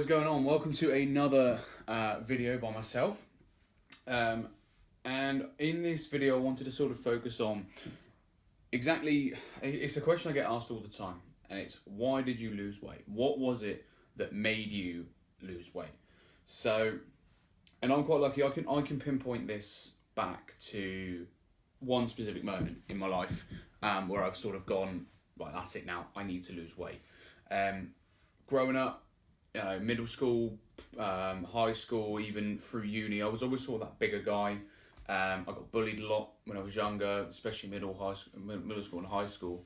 going on? Welcome to another video by myself. And in this video I wanted to sort of focus on exactly, it's a question I get asked all the time, and it's why did you lose weight? What was it that made you lose weight? So, and I'm quite lucky, I can pinpoint this back to one specific moment in my life where I've sort of gone, right, that's it now, I need to lose weight. Growing up, middle school, high school, even through uni, I was always sort of that bigger guy. I got bullied a lot when I was younger, especially middle school and high school.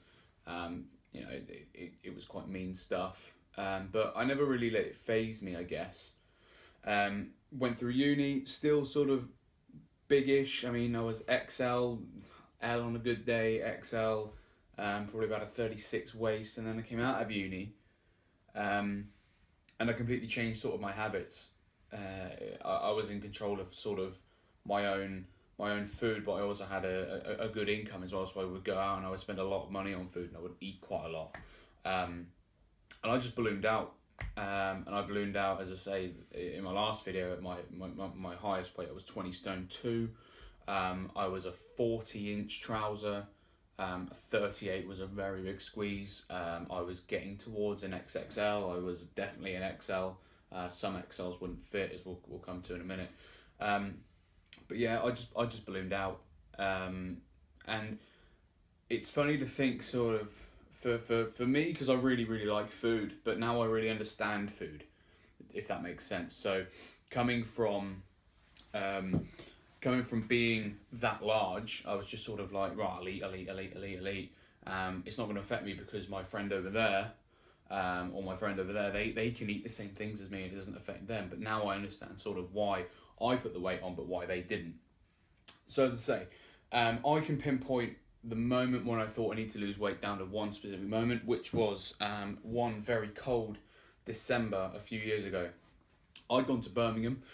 It was quite mean stuff, but I never really let it faze me, I guess. Went through uni, still sort of biggish. I mean, I was XL, L on a good day, XL, probably about a 36 waist, and then I came out of uni. And I completely changed sort of my habits. I was in control of sort of my own food, but I also had a good income as well. So I would go out and I would spend a lot of money on food, and I would eat quite a lot. And I just ballooned out. And I ballooned out, as I say, in my last video, at my highest weight, I was 20 stone 2. I was a 40-inch trouser. 38 was a very big squeeze. I was getting towards an XXL. I was definitely an XL. Some XLs wouldn't fit, as we'll come to in a minute. But yeah, I just ballooned out. And it's funny to think sort of for me, because I really like food, but now I really understand food, if that makes sense. So coming from being that large, I was just sort of like, right, I'll eat. It's not going to affect me because my friend over there, or my friend over there, they can eat the same things as me and it doesn't affect them. But now I understand sort of why I put the weight on, but why they didn't. So as I say, I can pinpoint the moment when I thought I need to lose weight down to one specific moment, which was one very cold December a few years ago. I'd gone to Birmingham.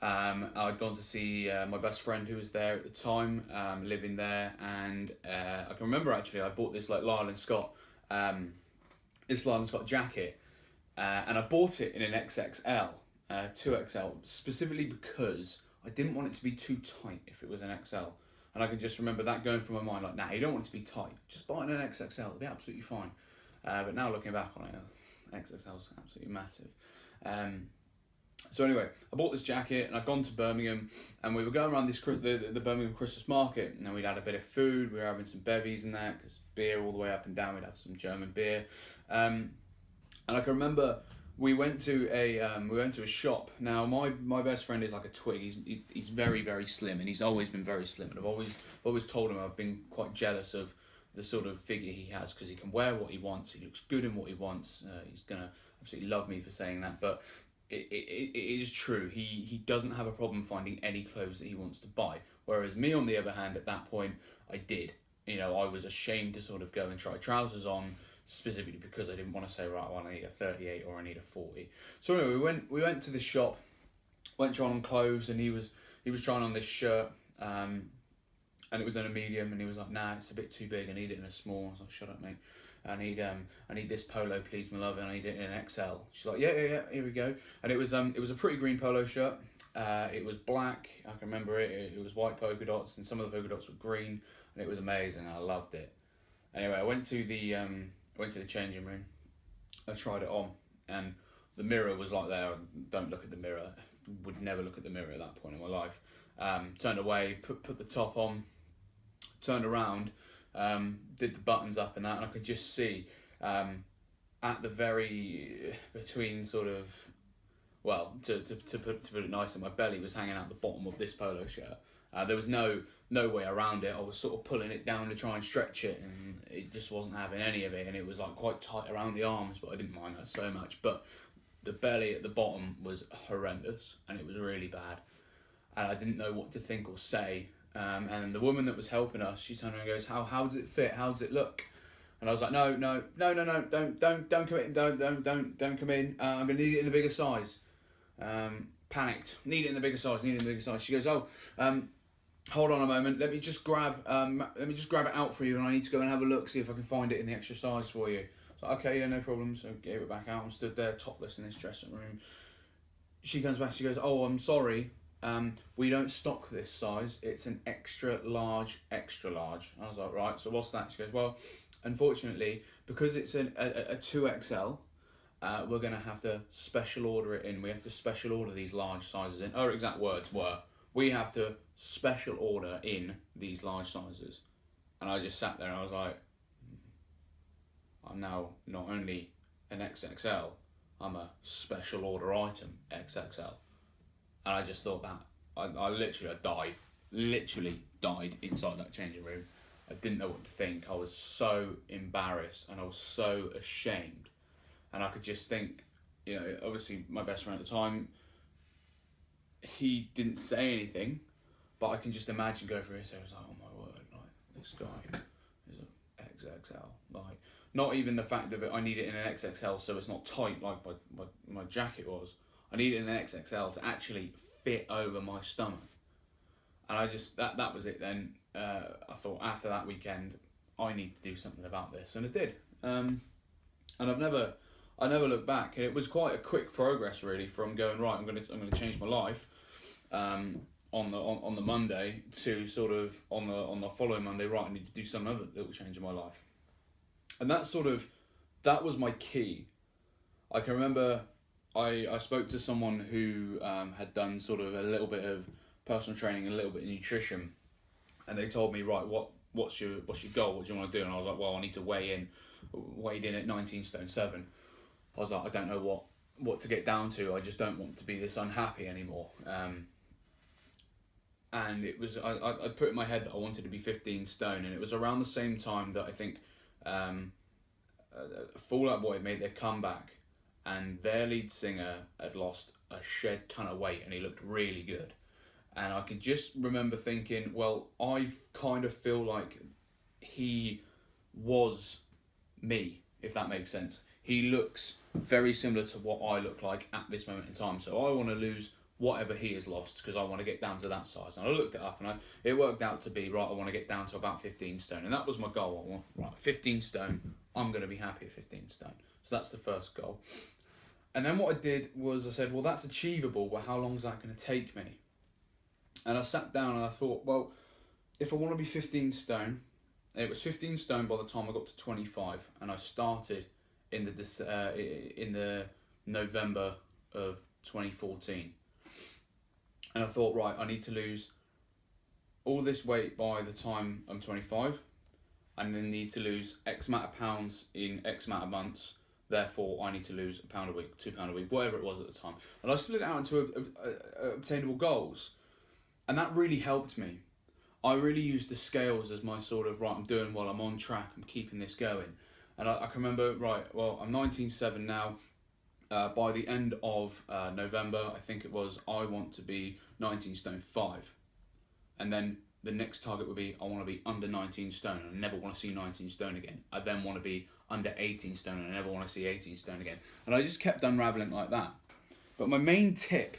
I'd gone to see my best friend who was there at the time, living there, and I can remember actually I bought this like Lyle and Scott jacket, and I bought it in an XXL, 2XL, specifically because I didn't want it to be too tight if it was an XL, and I can just remember that going through my mind like, nah, you don't want it to be tight, just buy it in an XXL, it'll be absolutely fine. But now looking back on it, XXL's absolutely massive. So anyway, I bought this jacket and I'd gone to Birmingham, and we were going around the Birmingham Christmas market, and we'd had a bit of food, we were having some bevies and that, because beer all the way up and down, we'd have some German beer. And I can remember we went to a shop. Now my best friend is like a twig. He's very slim, and he's always been very slim, and I've always told him I've been quite jealous of the sort of figure he has, because he can wear what he wants, he looks good in what he wants. He's gonna absolutely love me for saying that, but it is true. He doesn't have a problem finding any clothes that he wants to buy. Whereas me, on the other hand, at that point, I did. I was ashamed to sort of go and try trousers on, specifically because I didn't want to say, right, well, I need a 38 or I need a 40. So anyway, we went to the shop, went trying on clothes, and he was trying on this shirt, and it was in a medium, and he was like, nah, it's a bit too big, I need it in a small. I was like, shut up, mate. I need this polo, please, my love, and I need it in an XL. She's like, yeah, here we go. And it was a pretty green polo shirt. It was black, I can remember it. It was white polka dots, and some of the polka dots were green, and it was amazing. I loved it. Anyway, I went to the changing room. I tried it on, and the mirror was like there. Don't look at the mirror. Would never look at the mirror at that point in my life. Turned away, put the top on, turned around. Did the buttons up and that, and I could just see at the very between sort of, well, to put it nicer, my belly was hanging out the bottom of this polo shirt. There was no way around it. I was sort of pulling it down to try and stretch it, and it just wasn't having any of it, and it was like quite tight around the arms, but I didn't mind that so much. But the belly at the bottom was horrendous, and it was really bad, and I didn't know what to think or say. And the woman that was helping us, she turned around and goes, how does it fit? How does it look? And I was like, no, don't come in, don't come in. I'm gonna need it in a bigger size. Panicked, need it in the bigger size. She goes, hold on a moment, let me just grab it out for you, and I need to go and have a look, see if I can find it in the extra size for you. So okay, yeah, no problem. So gave it back out and stood there topless in this dressing room, she comes back, she goes, "Oh, I'm sorry, we don't stock this size. It's an extra large, extra large." I was like, "Right, so what's that?" She goes, "Well, unfortunately, because it's a 2XL, we're going to have to special order it in. We have to special order these large sizes in." Her exact words were, "We have to special order in these large sizes." And I just sat there and I was like, I'm now not only an XXL, I'm a special order item XXL. And I just thought that, I literally died inside that changing room. I didn't know what to think. I was so embarrassed and I was so ashamed. And I could just think, obviously my best friend at the time, he didn't say anything, but I can just imagine go through his head. I was like, oh my word, like, this guy is an XXL. Like, not even the fact of it, I need it in an XXL so it's not tight like my jacket was. I need it in an XXL to actually fit over my stomach. And I just, that was it then. I thought after that weekend, I need to do something about this. And I did. And I never looked back. And it was quite a quick progress really from going, right, I'm gonna change my life. On the Monday to sort of on the following Monday, right, I need to do some other little change in my life. And that was my key. I can remember I spoke to someone who had done sort of a little bit of personal training and a little bit of nutrition, and they told me, right, what's your goal? What do you want to do? And I was like, well, I need to weighed in at 19 stone 7. I was like, I don't know what to get down to. I just don't want to be this unhappy anymore. And it was I put in my head that I wanted to be 15 stone, and it was around the same time that I think Fall Out Boy had made their comeback, and their lead singer had lost a shed ton of weight, and he looked really good. And I could just remember thinking, well, I kind of feel like he was me, if that makes sense. He looks very similar to what I look like at this moment in time, so I want to lose whatever he has lost because I want to get down to that size. And I looked it up and it worked out to be, right, I want to get down to about 15 stone. And that was my goal. I want, right, 15 stone, I'm going to be happy at 15 stone. So that's the first goal. And then what I did was I said, well, that's achievable, but how long is that going to take me? And I sat down and I thought, well, if I want to be 15 stone, it was 15 stone by the time I got to 25, and I started in the November of 2014. And I thought, right, I need to lose all this weight by the time I'm 25, and then need to lose X amount of pounds in X amount of months. Therefore, I need to lose £1 a week, £2 a week, whatever it was at the time. And I split it out into obtainable goals. And that really helped me. I really used the scales as my sort of, right, I'm doing well, I'm on track, I'm keeping this going. And I can remember, right, well, I'm 19.7 now. By the end of November, I think it was, I want to be 19 stone 5. And then the next target would be, I want to be under 19 stone. I never want to see 19 stone again. I then want to be under 18 stone and I never want to see 18 stone again. And I just kept unraveling like that. But my main tip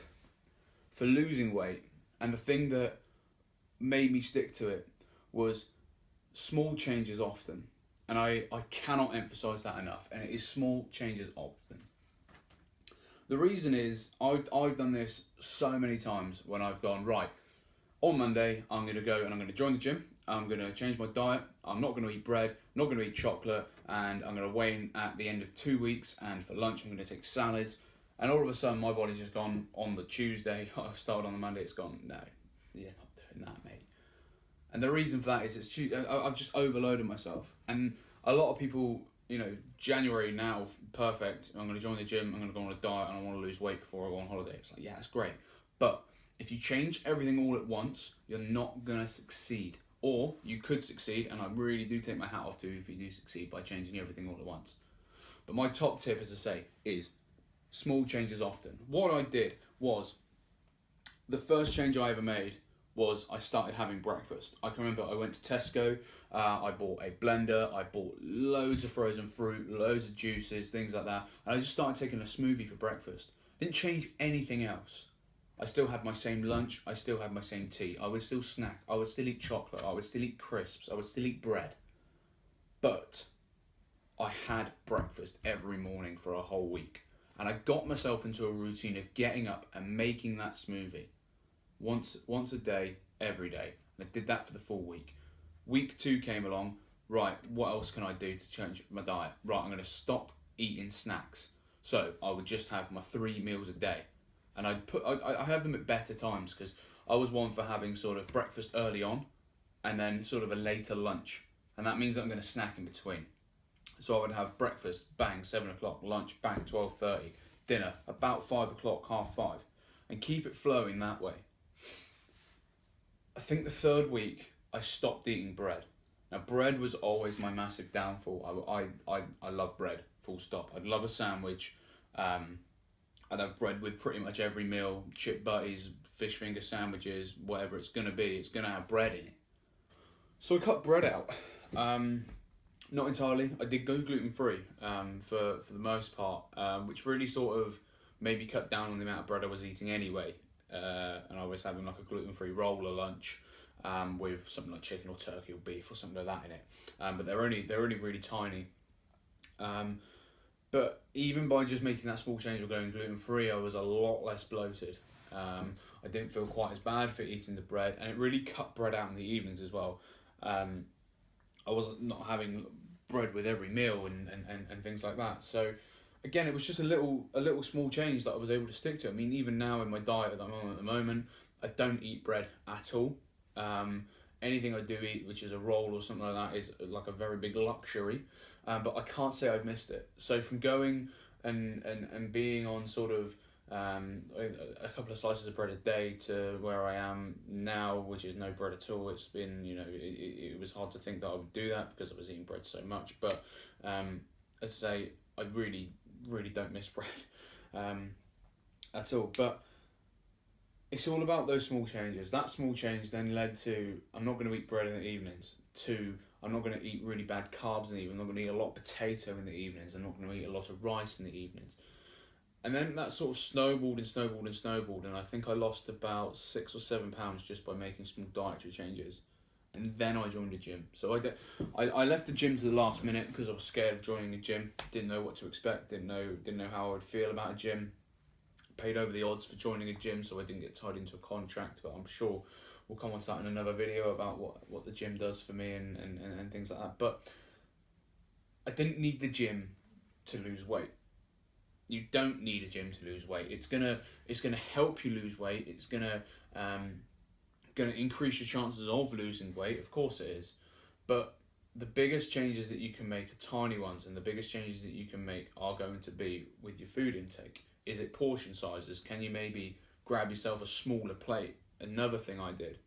for losing weight, and the thing that made me stick to it, was small changes often. And I cannot emphasize that enough. And it is small changes often. The reason is, I've done this so many times when I've gone, right, on Monday, I'm going to go and I'm going to join the gym. I'm going to change my diet. I'm not going to eat bread. I'm not going to eat chocolate. And I'm going to weigh in at the end of 2 weeks. And for lunch, I'm going to take salads. And all of a sudden, my body's just gone on the Tuesday. I've started on the Monday. It's gone, no, you're not doing that, mate. And the reason for that is I've just overloaded myself. And a lot of people, January now, perfect. I'm going to join the gym. I'm going to go on a diet and I want to lose weight before I go on holiday. It's like, yeah, that's great. But if you change everything all at once, you're not going to succeed. Or you could succeed, and I really do take my hat off to you if you do succeed by changing everything all at once. But my top tip, as I say, is small changes often. What I did was, the first change I ever made was I started having breakfast. I can remember I went to Tesco, I bought a blender, I bought loads of frozen fruit, loads of juices, things like that, and I just started taking a smoothie for breakfast. Didn't change anything else. I still had my same lunch, I still had my same tea, I would still snack, I would still eat chocolate, I would still eat crisps, I would still eat bread. But I had breakfast every morning for a whole week. And I got myself into a routine of getting up and making that smoothie once a day, every day. And I did that for the full week. Week 2 came along. Right, what else can I do to change my diet? Right, I'm going to stop eating snacks. So I would just have my 3 meals a day. And I have them at better times, because I was one for having sort of breakfast early on and then sort of a later lunch. And that means that I'm going to snack in between. So I would have breakfast, bang, 7 o'clock, lunch, bang, 12:30, dinner, about 5 o'clock, 4:30, and keep it flowing that way. I think the 3rd week, I stopped eating bread. Now, bread was always my massive downfall. I love bread, full stop. I'd love a sandwich. I'd have bread with pretty much every meal, chip butties, fish finger sandwiches, whatever it's going to be. It's going to have bread in it. So I cut bread out. Not entirely. I did go gluten-free for the most part, which really sort of maybe cut down on the amount of bread I was eating anyway. And I was having like a gluten-free roll or lunch with something like chicken or turkey or beef or something like that in it. But they're only really tiny. But even by just making that small change of going gluten-free, I was a lot less bloated. I didn't feel quite as bad for eating the bread, and it really cut bread out in the evenings as well. I wasn't not having bread with every meal and things like that. So again, it was just a little small change that I was able to stick to. I mean, even now in my diet that I'm on at the moment, I don't eat bread at all. Anything I do eat, which is a roll or something like that, is like a very big luxury. But I can't say I've missed it. So from going and being on sort of a couple of slices of bread a day to where I am now, which is no bread at all. It's been, it was hard to think that I would do that because I was eating bread so much. But as I say, I really don't miss bread at all. But it's all about those small changes. That small change then led to, I'm not going to eat bread in the evenings, to I'm not going to eat really bad carbs in the evening, I'm not going to eat a lot of potato in the evenings, I'm not going to eat a lot of rice in the evenings. And then that sort of snowballed, and I think I lost about 6 or 7 pounds just by making small dietary changes. And then I joined a gym. So I left the gym to the last minute because I was scared of joining a gym. Didn't know what to expect. Didn't know how I would feel about a gym. Paid over the odds for joining a gym, so I didn't get tied into a contract. But I'm sure we'll come on to that in another video about what the gym does for me and things like that. But I didn't need the gym to lose weight. You don't need a gym to lose weight. It's gonna help you lose weight. It's gonna increase your chances of losing weight. Of course it is, but the biggest changes that you can make are tiny ones, and the biggest changes that you can make are going to be with your food intake. Is it portion sizes? Can you maybe grab yourself a smaller plate? Another thing I did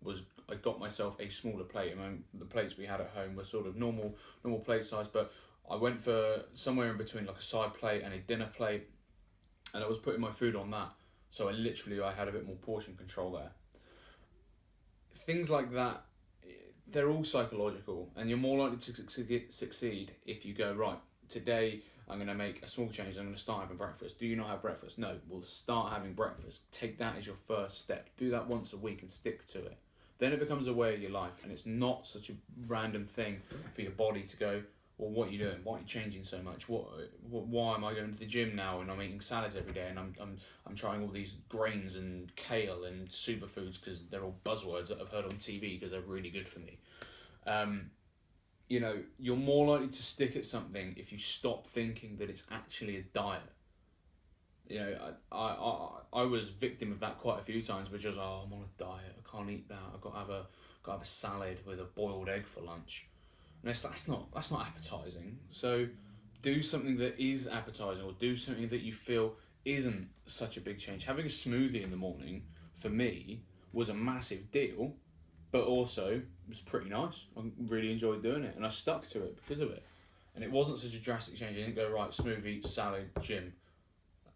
was I got myself a smaller plate. I mean, the plates we had at home were sort of normal plate size, but I went for somewhere in between like a side plate and a dinner plate, and I was putting my food on that. So I had a bit more portion control there. Things like that, they're all psychological, and you're more likely to succeed if you go, right, today I'm going to make a small change, I'm going to start having breakfast. Do you not have breakfast? No, we'll start having breakfast. Take that as your first step. Do that once a week and stick to it. Then it becomes a way of your life, and it's not such a random thing for your body to go, well, what are you doing? Why are you changing so much? Why am I going to the gym now and I'm eating salads every day and I'm trying all these grains and kale and superfoods because they're all buzzwords that I've heard on TV because they're really good for me. You're more likely to stick at something if you stop thinking that it's actually a diet. I was victim of that quite a few times, which was, I'm on a diet, I can't eat that, I've got to have a salad with a boiled egg for lunch. And that's not appetizing. So do something that is appetizing, or do something that you feel isn't such a big change. Having a smoothie in the morning for me was a massive deal, but also was pretty nice. I really enjoyed doing it, and I stuck to it because of it. And it wasn't such a drastic change. I didn't go, right, smoothie, salad, gym,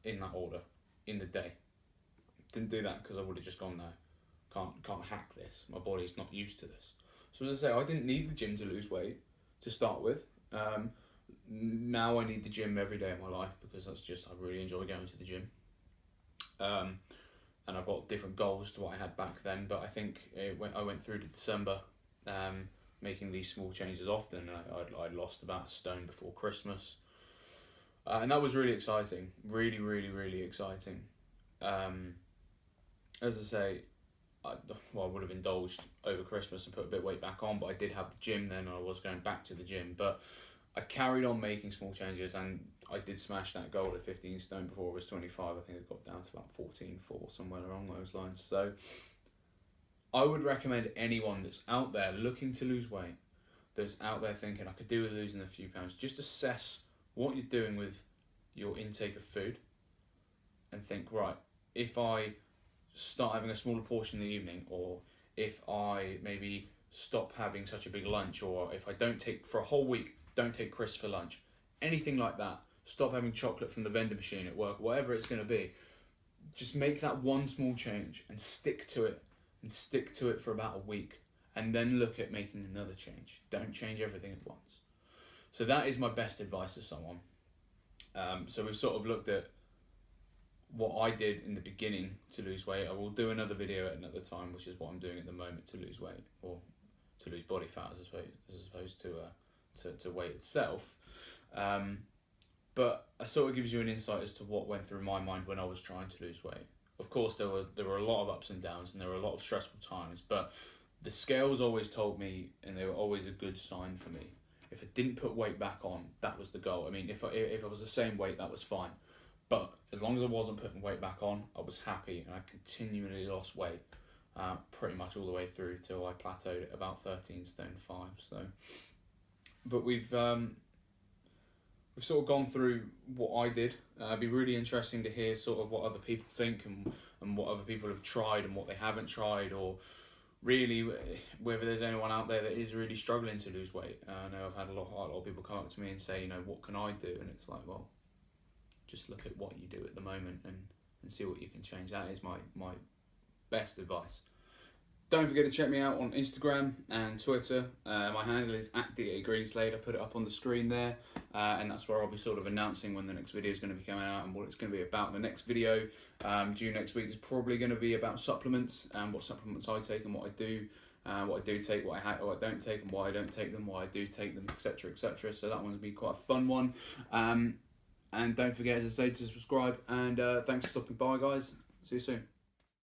in that order, in the day. Didn't do that because I would have just gone, no, can't hack this. My body's not used to this. So as I say, I didn't need the gym to lose weight to start with. Now I need the gym every day of my life because I really enjoy going to the gym. And I've got different goals to what I had back then, but I think I went through to December making these small changes often. I'd lost about a stone before Christmas. And that was really exciting, really exciting. As I say, I would have indulged over Christmas and put a bit of weight back on, but I did have the gym then, and I was going back to the gym. But I carried on making small changes, and I did smash that goal of 15 stone before I was 25. I think I got down to about 14.4, somewhere along those lines. So I would recommend anyone that's out there looking to lose weight, that's out there thinking, I could do with losing a few pounds, just assess what you're doing with your intake of food and think, right, if I start having a smaller portion in the evening, or if I maybe stop having such a big lunch, or if I don't take, for a whole week, don't take crisps for lunch, anything like that, stop having chocolate from the vending machine at work, whatever it's going to be, just make that one small change and stick to it, and stick to it for about a week, and then look at making another change. Don't change everything at once. So that is my best advice to someone. So we've sort of looked at what I did in the beginning to lose weight. I will do another video at another time, which is what I'm doing at the moment to lose weight, or to lose body fat as opposed to weight itself. But it sort of gives you an insight as to what went through my mind when I was trying to lose weight. Of course, there were a lot of ups and downs, and there were a lot of stressful times, but the scales always told me, and they were always a good sign for me. If I didn't put weight back on, that was the goal. I mean, if I was the same weight, that was fine. But as long as I wasn't putting weight back on, I was happy, and I continually lost weight pretty much all the way through till I plateaued at about 13 stone 5. So, but we've sort of gone through what I did. It'd be really interesting to hear sort of what other people think, and what other people have tried and what they haven't tried, or really whether there's anyone out there that is really struggling to lose weight. I know I've had a lot of people come up to me and say, you know, what can I do? And it's like, well, just look at what you do at the moment and see what you can change. That is my best advice. Don't forget to check me out on Instagram and Twitter. My handle is @DAGreenslade. I put it up on the screen there, and that's where I'll be sort of announcing when the next video is going to be coming out and what it's going to be about. The next video due next week is probably going to be about supplements, and what supplements I take and what I do. What I do take, what I don't take, and why I don't take them, why I do take them, etc, etc. So that one's going to be quite a fun one. And don't forget, as I say, to subscribe. And thanks for stopping by, guys. See you soon.